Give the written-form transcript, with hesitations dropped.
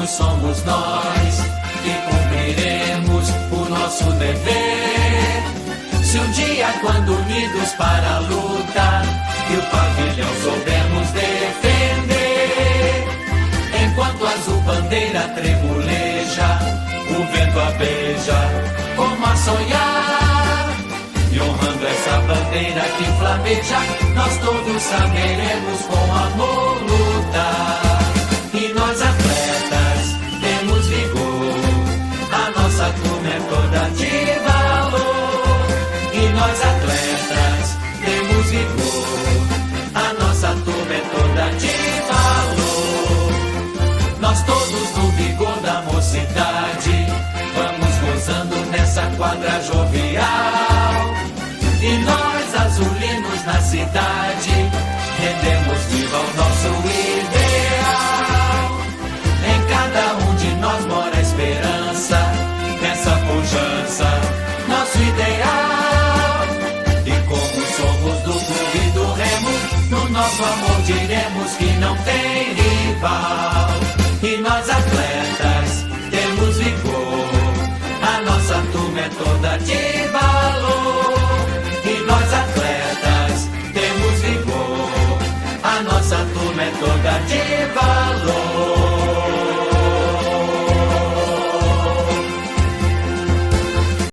unidos somos nós que cumpriremos o nosso dever. Se um dia, quando unidos para a luta, e o pavilhão soubermos defender, enquanto a azul bandeira tremuleja, o vento a beija, como a sonhar. E honrando essa bandeira que flameja, nós todos saberemos com amor lutar. E nós atletas temos vigor, a nossa turma é toda de valor. E nós atletas temos vigor, a nossa turma é toda de valor. Nós todos no vigor da mocidade, vamos gozando nessa quadra jovial. E nós azulinos na cidade, rendemos viva o nosso ideal. Em cada um de nós mora a esperança, nessa pujança, nosso ideal. E como somos do clube e do remo, no nosso amor diremos que não tem rival. E nós atletas temos vigor, a nossa turma é toda de valor.